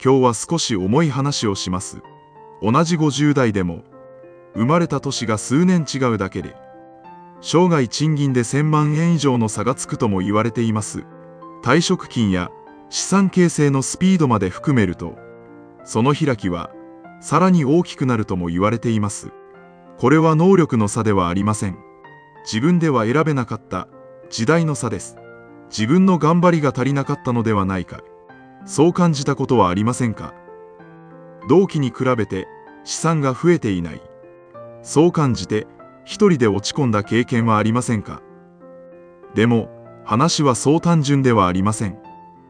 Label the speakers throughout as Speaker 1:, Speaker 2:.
Speaker 1: 今日は少し重い話をします。同じ50代でも、生まれた年が数年違うだけで、生涯賃金で1000万円以上の差がつくとも言われています。退職金や資産形成のスピードまで含めると、その開きはさらに大きくなるとも言われています。これは能力の差ではありません。自分では選べなかった時代の差です。自分の頑張りが足りなかったのではないか。そう感じたことはありませんか？同期に比べて資産が増えていない。そう感じて一人で落ち込んだ経験はありませんか？でも話はそう単純ではありません。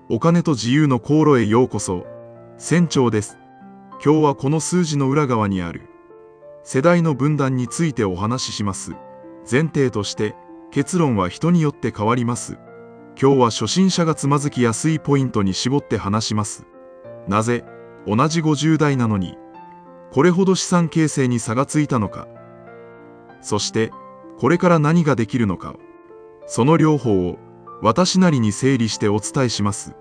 Speaker 1: お金と自由の航路へようこそ。船長です。今日はこの数字の裏側にある世代の分断についてお話しします。前提として結論は人によって変わります。今日は初心者がつまずきやすいポイントに絞って話します。なぜ同じ50代なのにこれほど資産形成に差がついたのか。そしてこれから何ができるのかを、その両方を私なりに整理してお伝えします。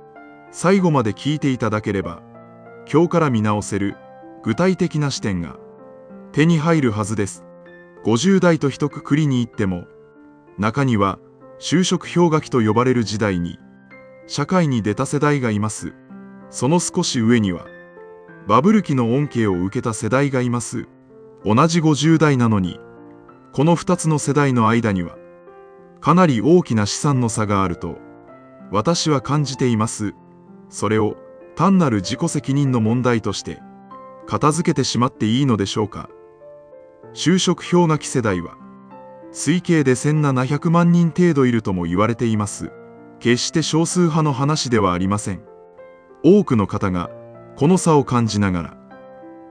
Speaker 1: 最後まで聞いていただければ今日から見直せる具体的な視点が手に入るはずです。50代と一括りに言っても、中には就職氷河期と呼ばれる時代に社会に出た世代がいます。その少し上にはバブル期の恩恵を受けた世代がいます。同じ50代なのにこの2つの世代の間にはかなり大きな資産の差があると私は感じています。それを単なる自己責任の問題として片付けてしまっていいのでしょうか。就職氷河期世代は推計で1700万人程度いるとも言われています。決して少数派の話ではありません。多くの方がこの差を感じながら、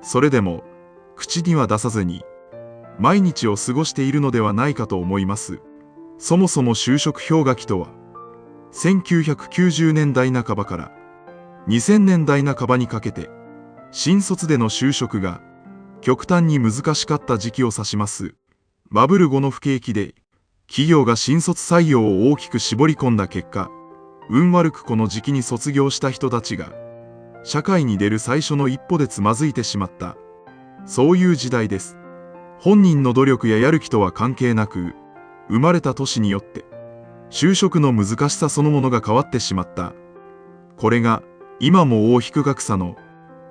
Speaker 1: それでも口には出さずに毎日を過ごしているのではないかと思います。そもそも就職氷河期とは、1990年代半ばから2000年代半ばにかけて、新卒での就職が極端に難しかった時期を指します。バブル後の不景気で、企業が新卒採用を大きく絞り込んだ結果、運悪くこの時期に卒業した人たちが、社会に出る最初の一歩でつまずいてしまった。そういう時代です。本人の努力ややる気とは関係なく、生まれた年によって、就職の難しさそのものが変わってしまった。これが、今も大引く格差の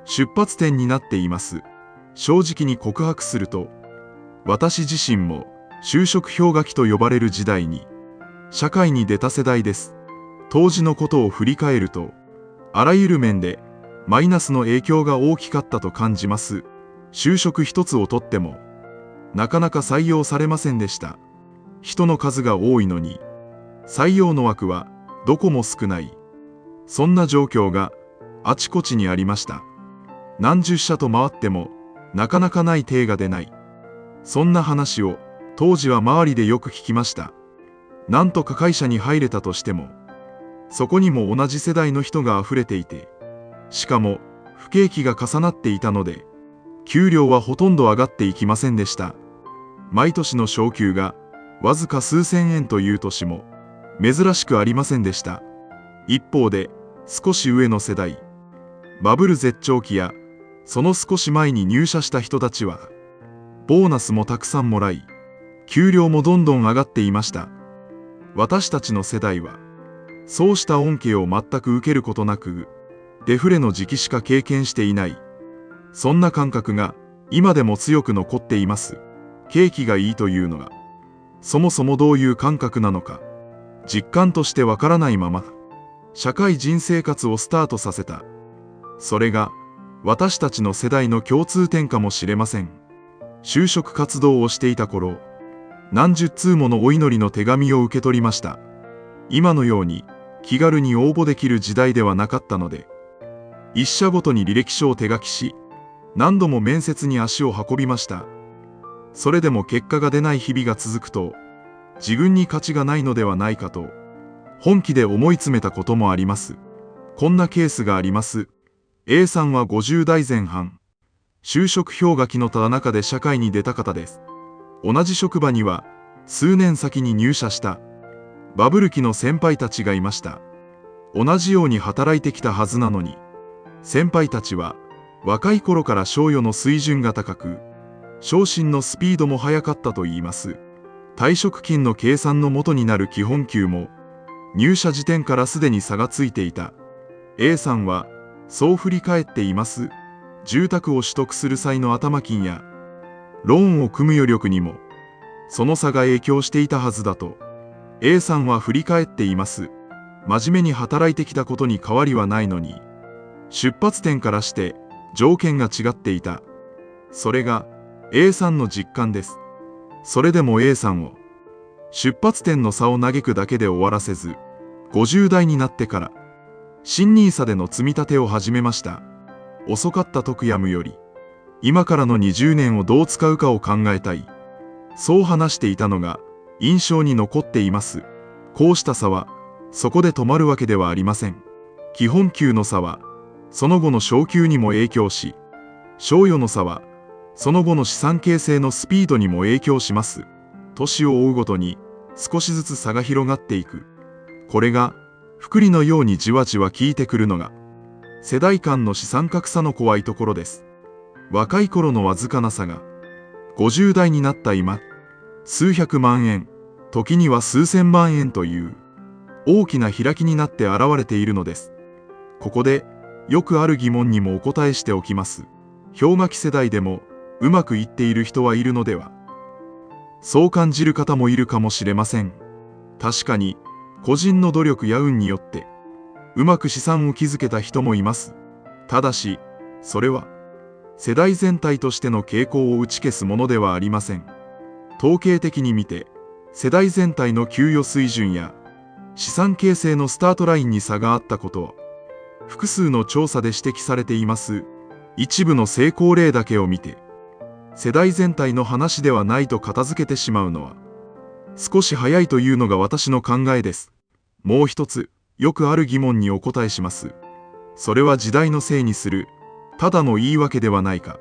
Speaker 1: 出発点になっています。正直に告白すると、私自身も就職氷河期と呼ばれる時代に社会に出た世代です。当時のことを振り返ると、あらゆる面でマイナスの影響が大きかったと感じます。就職一つをとっても、なかなか採用されませんでした。人の数が多いのに、採用の枠はどこも少ない。そんな状況があちこちにありました。何十社と回っても、なかなかない手が出ない。そんな話を当時は周りでよく聞きました。なんとか会社に入れたとしても、そこにも同じ世代の人が溢れていて、しかも不景気が重なっていたので、給料はほとんど上がっていきませんでした。毎年の昇給がわずか数千円という年も珍しくありませんでした。一方で少し上の世代、バブル絶頂期やその少し前に入社した人たちは、ボーナスもたくさんもらい、給料もどんどん上がっていました。私たちの世代は、そうした恩恵を全く受けることなく、デフレの時期しか経験していない。そんな感覚が今でも強く残っています。景気がいいというのが、そもそもどういう感覚なのか、実感としてわからないまま、社会人生活をスタートさせた。それが、私たちの世代の共通点かもしれません。就職活動をしていた頃、何十通ものお祈りの手紙を受け取りました。今のように気軽に応募できる時代ではなかったので、一社ごとに履歴書を手書きし、何度も面接に足を運びました。それでも結果が出ない日々が続くと、自分に価値がないのではないかと、本気で思い詰めたこともあります。こんなケースがあります。A さんは50代前半。就職氷河期のただ中で社会に出た方です。同じ職場には数年先に入社したバブル期の先輩たちがいました。同じように働いてきたはずなのに、先輩たちは若い頃から賞与の水準が高く、昇進のスピードも速かったといいます。退職金の計算の元になる基本給も、入社時点からすでに差がついていた。A さんはそう振り返っています。住宅を取得する際の頭金や、ローンを組む余力にも、その差が影響していたはずだと、A さんは振り返っています。真面目に働いてきたことに変わりはないのに、出発点からして条件が違っていた。それが A さんの実感です。それでも A さんを、出発点の差を嘆くだけで終わらせず、50代になってから、新NISAでの積み立てを始めました。遅かったと悔やむより、今からの20年をどう使うかを考えたい。そう話していたのが印象に残っています。こうした差は、そこで止まるわけではありません。基本給の差は、その後の昇給にも影響し、賞与の差は、その後の資産形成のスピードにも影響します。年を追うごとに少しずつ差が広がっていく。これが複利のようにじわじわ効いてくるのが世代間の資産格差の怖いところです。若い頃のわずかな差が50代になった今、数百万円、時には数千万円という大きな開きになって現れているのです。ここでよくある疑問にもお答えしておきます。氷河期世代でもうまくいっている人はいるのでは。そう感じる方もいるかもしれません。確かに個人の努力や運によってうまく資産を築けた人もいます。ただしそれは世代全体としての傾向を打ち消すものではありません。統計的に見て世代全体の給与水準や資産形成のスタートラインに差があったことは複数の調査で指摘されています。一部の成功例だけを見て世代全体の話ではないと片付けてしまうのは少し早いというのが私の考えです。もう一つよくある疑問にお答えします。それは時代のせいにするただの言い訳ではないか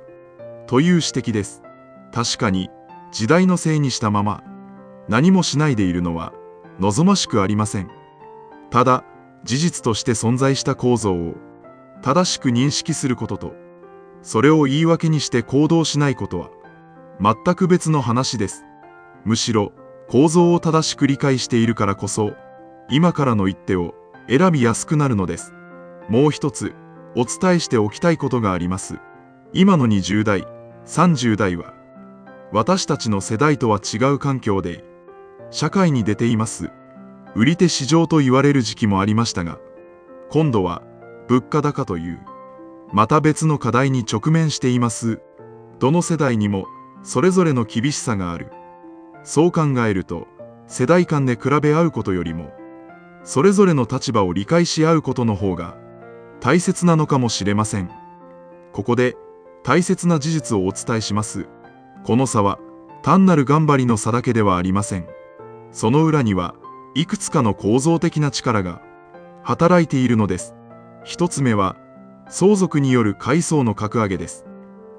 Speaker 1: という指摘です。確かに時代のせいにしたまま何もしないでいるのは望ましくありません。ただ事実として存在した構造を正しく認識することとそれを言い訳にして行動しないことは全く別の話です。むしろ構造を正しく理解しているからこそ今からの一手を選びやすくなるのです。もう一つお伝えしておきたいことがあります。今の20代、30代は私たちの世代とは違う環境で社会に出ています。売り手市場と言われる時期もありましたが、今度は物価高というまた別の課題に直面しています。どの世代にもそれぞれの厳しさがある。そう考えると世代間で比べ合うことよりもそれぞれの立場を理解し合うことの方が大切なのかもしれません。ここで大切な事実をお伝えします。この差は単なる頑張りの差だけではありません。その裏にはいくつかの構造的な力が働いているのです。一つ目は相続による階層の格上げです。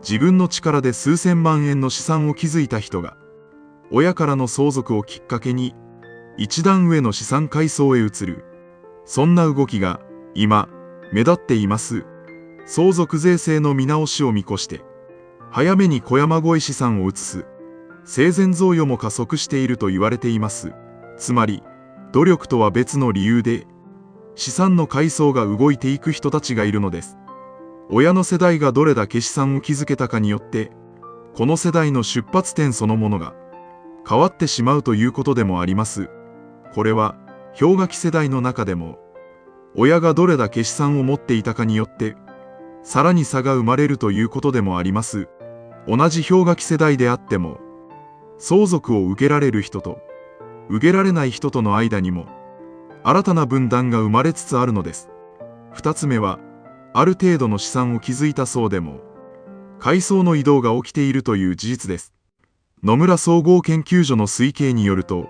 Speaker 1: 自分の力で数千万円の資産を築いた人が親からの相続をきっかけに一段上の資産階層へ移る。そんな動きが今目立っています。相続税制の見直しを見越して早めに小山越え資産を移す生前贈与も加速していると言われています。つまり努力とは別の理由で資産の階層が動いていく人たちがいるのです。親の世代がどれだけ資産を築けたかによってこの世代の出発点そのものが変わってしまうということでもあります。これは氷河期世代の中でも親がどれだけ資産を持っていたかによってさらに差が生まれるということでもあります。同じ氷河期世代であっても相続を受けられる人と受けられない人との間にも新たな分断が生まれつつあるのです。二つ目はある程度の資産を築いた層でも階層の移動が起きているという事実です。野村総合研究所の推計によると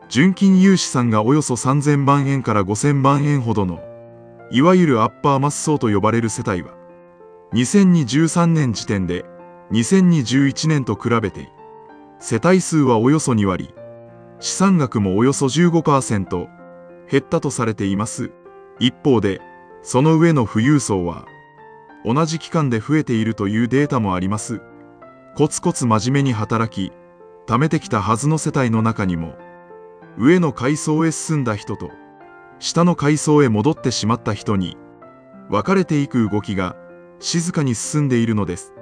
Speaker 1: 純金融資産がおよそ3000万円から5000万円ほどのいわゆるアッパーマス層と呼ばれる世帯は2023年時点で2021年と比べて世帯数はおよそ2割、資産額もおよそ 15% 減ったとされています。一方でその上の富裕層は同じ期間で増えているというデータもあります。コツコツ真面目に働き、貯めてきたはずの世帯の中にも、上の階層へ進んだ人と、下の階層へ戻ってしまった人に、分かれていく動きが静かに進んでいるのです。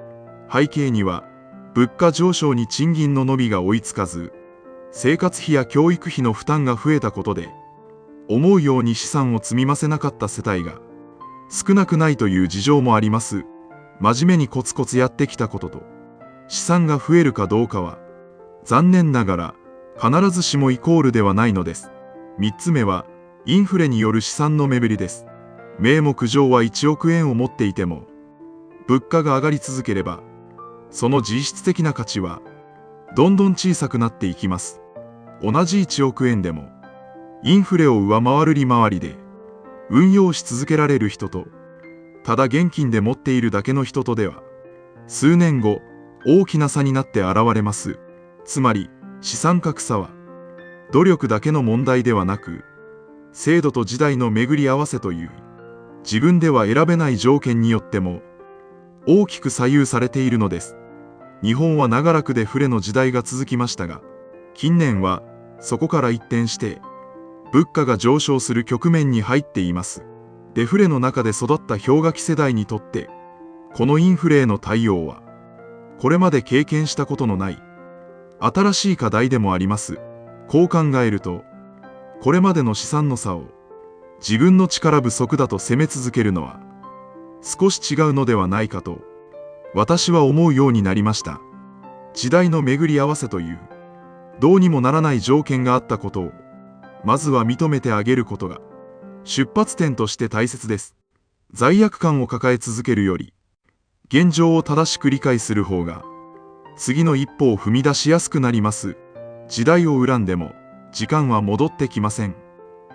Speaker 1: 背景には、物価上昇に賃金の伸びが追いつかず、生活費や教育費の負担が増えたことで、思うように資産を積み増せなかった世帯が少なくないという事情もあります。真面目にコツコツやってきたことと、資産が増えるかどうかは、残念ながら必ずしもイコールではないのです。3つ目は、インフレによる資産の目減りです。名目上は1億円を持っていても、物価が上がり続ければ、その実質的な価値は、どんどん小さくなっていきます。同じ1億円でも、インフレを上回る利回りで、運用し続けられる人と、ただ現金で持っているだけの人とでは、数年後、大きな差になって現れます。つまり、資産格差は、努力だけの問題ではなく、制度と時代の巡り合わせという、自分では選べない条件によっても、大きく左右されているのです。日本は長らくデフレの時代が続きましたが、近年はそこから一転して、物価が上昇する局面に入っています。デフレの中で育った氷河期世代にとって、このインフレへの対応は、これまで経験したことのない、新しい課題でもあります。こう考えると、これまでの資産の差を、自分の力不足だと責め続けるのは、少し違うのではないかと、私は思うようになりました。時代の巡り合わせという、どうにもならない条件があったことを、まずは認めてあげることが、出発点として大切です。罪悪感を抱え続けるより、現状を正しく理解する方が、次の一歩を踏み出しやすくなります。時代を恨んでも、時間は戻ってきません。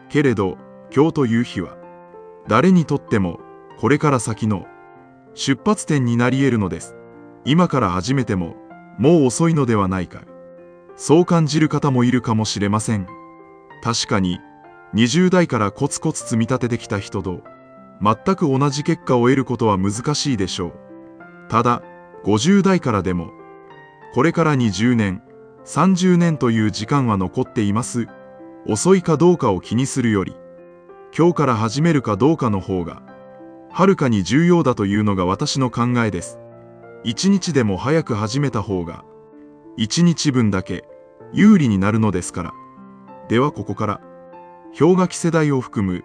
Speaker 1: けれど、今日という日は、誰にとっても、これから先の、出発点になり得るのです。今から始めても、もう遅いのではないか。そう感じる方もいるかもしれません。確かに、20代からコツコツ積み立ててきた人と、全く同じ結果を得ることは難しいでしょう。ただ、50代からでも、これから20年、30年という時間は残っています。遅いかどうかを気にするより、今日から始めるかどうかの方が、はるかに重要だというのが私の考えです。一日でも早く始めた方が、一日分だけ有利になるのですから。ではここから、氷河期世代を含む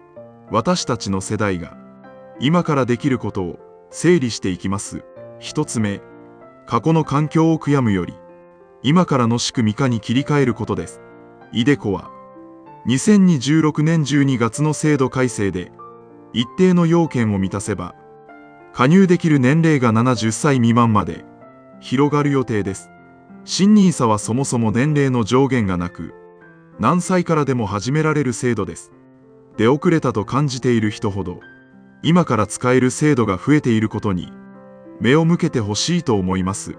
Speaker 1: 私たちの世代が、今からできることを整理していきます。一つ目、過去の環境を悔やむより、今からの仕組み化に切り替えることです。iDeCoは、2026年12月の制度改正で、一定の要件を満たせば、加入できる年齢が70歳未満まで広がる予定です。新NISAはそもそも年齢の上限がなく、何歳からでも始められる制度です。出遅れたと感じている人ほど、今から使える制度が増えていることに、目を向けてほしいと思います。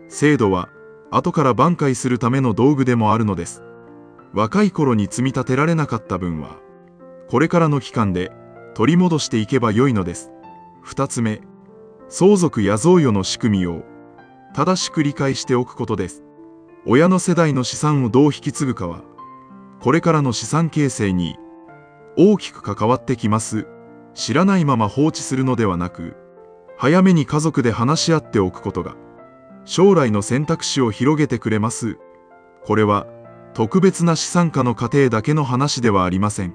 Speaker 1: 制度は、後から挽回するための道具でもあるのです。若い頃に積み立てられなかった分は、これからの期間で取り戻していけばよいのです。二つ目、相続や贈与の仕組みを正しく理解しておくことです。親の世代の資産をどう引き継ぐかは、これからの資産形成に大きく関わってきます。知らないまま放置するのではなく、早めに家族で話し合っておくことが、将来の選択肢を広げてくれます。これは、特別な資産家の家庭だけの話ではありません。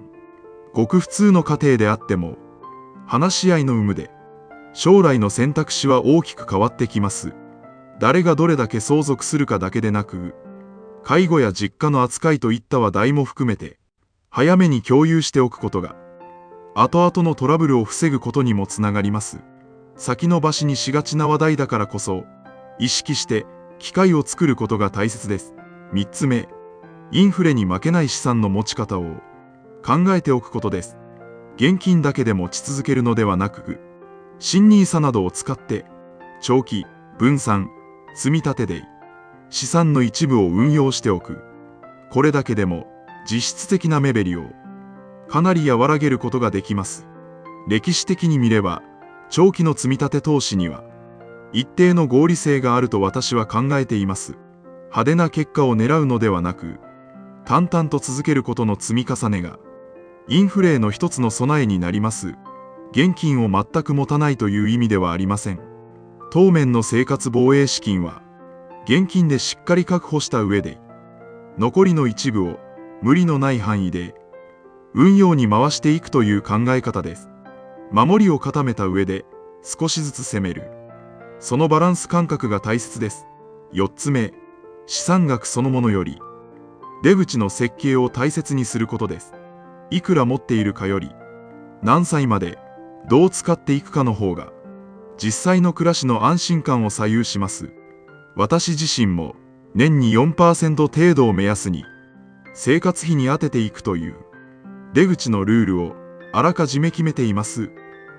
Speaker 1: ごく普通の家庭であっても、話し合いの有無で、将来の選択肢は大きく変わってきます。誰がどれだけ相続するかだけでなく、介護や実家の扱いといった話題も含めて、早めに共有しておくことが、後々のトラブルを防ぐことにもつながります。先延ばしにしがちな話題だからこそ、意識して機会を作ることが大切です。3つ目、インフレに負けない資産の持ち方を考えておくことです。現金だけで持ち続けるのではなく、新NISAなどを使って、長期、分散、積み立てで資産の一部を運用しておく。これだけでも実質的な目減りをかなり和らげることができます。歴史的に見れば、長期の積み立て投資には一定の合理性があると私は考えています。派手な結果を狙うのではなく、淡々と続けることの積み重ねがインフレへの一つの備えになります。現金を全く持たないという意味ではありません。当面の生活防衛資金は現金でしっかり確保した上で、残りの一部を無理のない範囲で運用に回していくという考え方です。守りを固めた上で少しずつ攻める。そのバランス感覚が大切です。4つ目、資産額そのものより出口の設計を大切にすることです。いくら持っているかより、何歳までどう使っていくかの方が実際の暮らしの安心感を左右します。私自身も年に 4% 程度を目安に生活費に充てていくという出口のルールをあらかじめ決めています。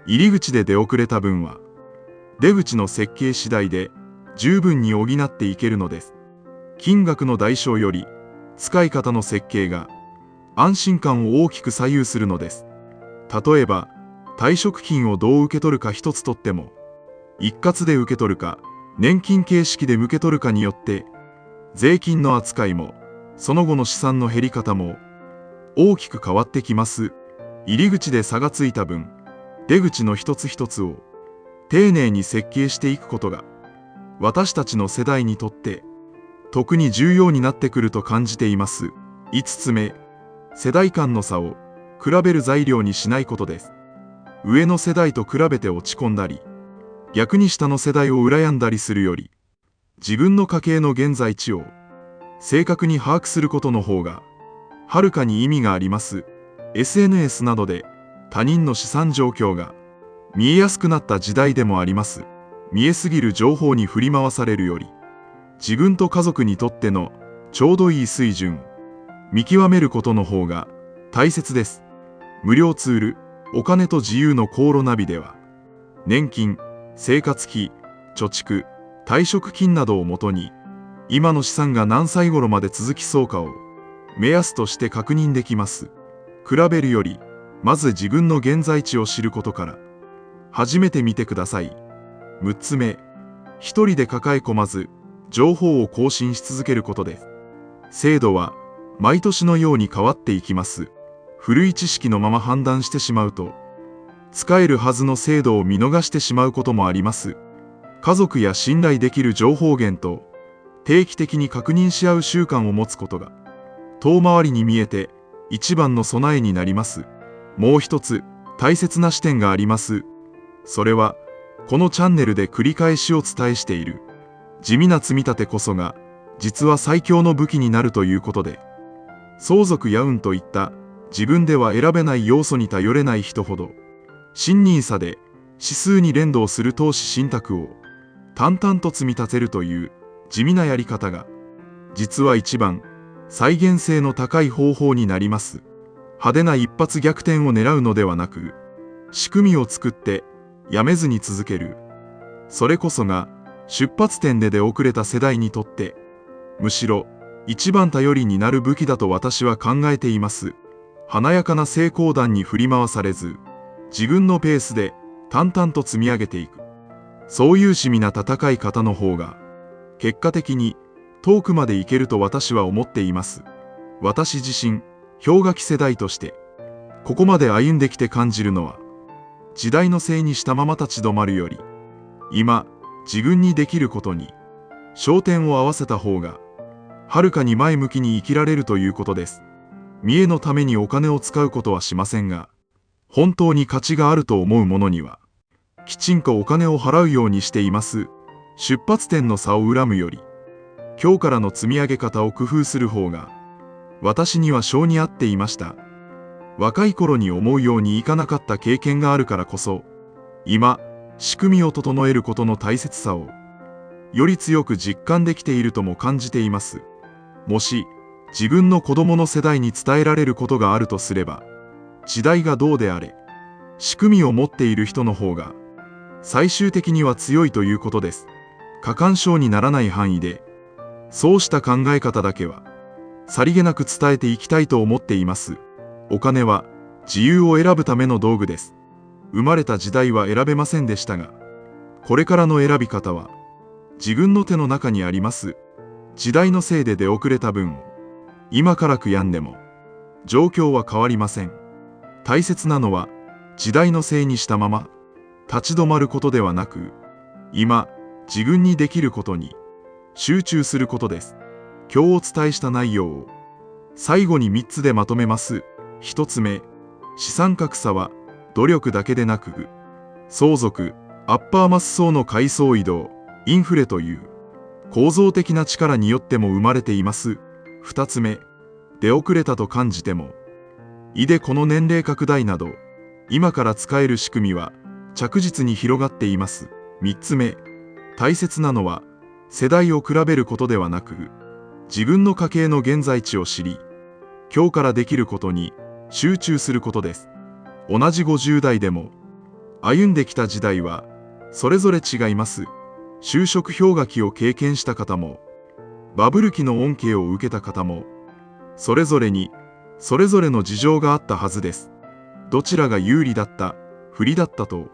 Speaker 1: 入り口で出遅れた分は出口の設計次第で十分に補っていけるのです。金額の代償より使い方の設計が安心感を大きく左右するのです。例えば退職金をどう受け取るか一つとっても、一括で受け取るか年金形式で受け取るかによって税金の扱いもその後の資産の減り方も大きく変わってきます。入り口で差がついた分、出口の一つ一つを丁寧に設計していくことが私たちの世代にとって特に重要になってくると感じています。5つ目、世代間の差を比べる材料にしないことです。上の世代と比べて落ち込んだり、逆に下の世代を羨んだりするより、自分の家計の現在地を正確に把握することの方がはるかに意味があります。SNS などで他人の資産状況が見えやすくなった時代でもあります。見えすぎる情報に振り回されるより、自分と家族にとってのちょうどいい水準、見極めることの方が大切です。無料ツール、お金と自由の航路ナビでは、年金、生活費、貯蓄、退職金などをもとに、今の資産が何歳頃まで続きそうかを目安として確認できます。比べるより、まず自分の現在地を知ることから始めてみてください。6つ目、一人で抱え込まず、情報を更新し続けることです。制度は毎年のように変わっていきます。古い知識のまま判断してしまうと、使えるはずの制度を見逃してしまうこともあります。家族や信頼できる情報源と定期的に確認し合う習慣を持つことが、遠回りに見えて一番の備えになります。もう一つ大切な視点があります。それは、このチャンネルで繰り返しお伝えしている、地味な積み立てこそが実は最強の武器になるということで、相続や運といった自分では選べない要素に頼れない人ほど、新NISAで指数に連動する投資信託を淡々と積み立てるという地味なやり方が、実は一番再現性の高い方法になります。派手な一発逆転を狙うのではなく、仕組みを作ってやめずに続ける。それこそが出発点で出遅れた世代にとって、むしろ一番頼りになる武器だと私は考えています。華やかな成功談に振り回されず、自分のペースで淡々と積み上げていく。そういう趣味な戦い方の方が、結果的に遠くまで行けると私は思っています。私自身、氷河期世代として、ここまで歩んできて感じるのは、時代のせいにしたまま立ち止まるより、今、自分にできることに焦点を合わせた方が、はるかに前向きに生きられるということです。見栄のためにお金を使うことはしませんが、本当に価値があると思うものには、きちんとお金を払うようにしています。出発点の差を恨むより、今日からの積み上げ方を工夫する方が、私には性に合っていました。若い頃に思うようにいかなかった経験があるからこそ、今、仕組みを整えることの大切さを、より強く実感できているとも感じています。もし、自分の子供の世代に伝えられることがあるとすれば、時代がどうであれ、仕組みを持っている人の方が、最終的には強いということです。過干渉にならない範囲で、そうした考え方だけは、さりげなく伝えていきたいと思っています。お金は自由を選ぶための道具です。生まれた時代は選べませんでしたが、これからの選び方は自分の手の中にあります。時代のせいで出遅れた分、今から悔やんでも状況は変わりません。大切なのは時代のせいにしたまま立ち止まることではなく、今自分にできることに集中することです。今日お伝えした内容を最後に3つでまとめます。1つ目、資産格差は努力だけでなく、相続、アッパーマス層の階層移動、インフレという構造的な力によっても生まれています。2つ目、出遅れたと感じても、この年齢拡大など、今から使える仕組みは着実に広がっています。3つ目、大切なのは世代を比べることではなく、自分の家計の現在地を知り、今日からできることに集中することです。同じ50代でも、歩んできた時代はそれぞれ違います。就職氷河期を経験した方も、バブル期の恩恵を受けた方も、それぞれにそれぞれの事情があったはずです。どちらが有利だった、不利だったと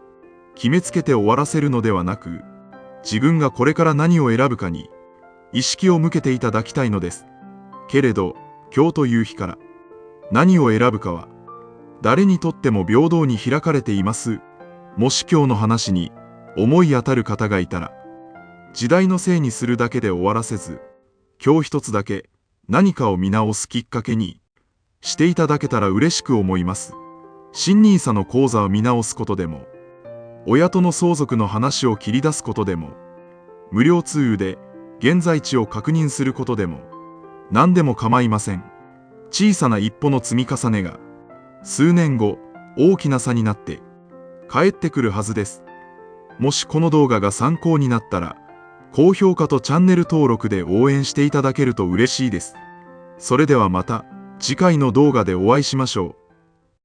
Speaker 1: 決めつけて終わらせるのではなく、自分がこれから何を選ぶかに意識を向けていただきたいのです。けれど、今日という日から何を選ぶかは誰にとっても平等に開かれています。もし今日の話に思い当たる方がいたら、時代のせいにするだけで終わらせず、今日一つだけ何かを見直すきっかけにしていただけたら嬉しく思います。新NISAの口座を見直すことでも、親との相続の話を切り出すことでも、無料通話で現在地を確認することでも、何でも構いません。小さな一歩の積み重ねが、数年後、大きな差になって、帰ってくるはずです。もしこの動画が参考になったら、高評価とチャンネル登録で応援していただけると嬉しいです。それではまた次回の動画でお会いしましょう。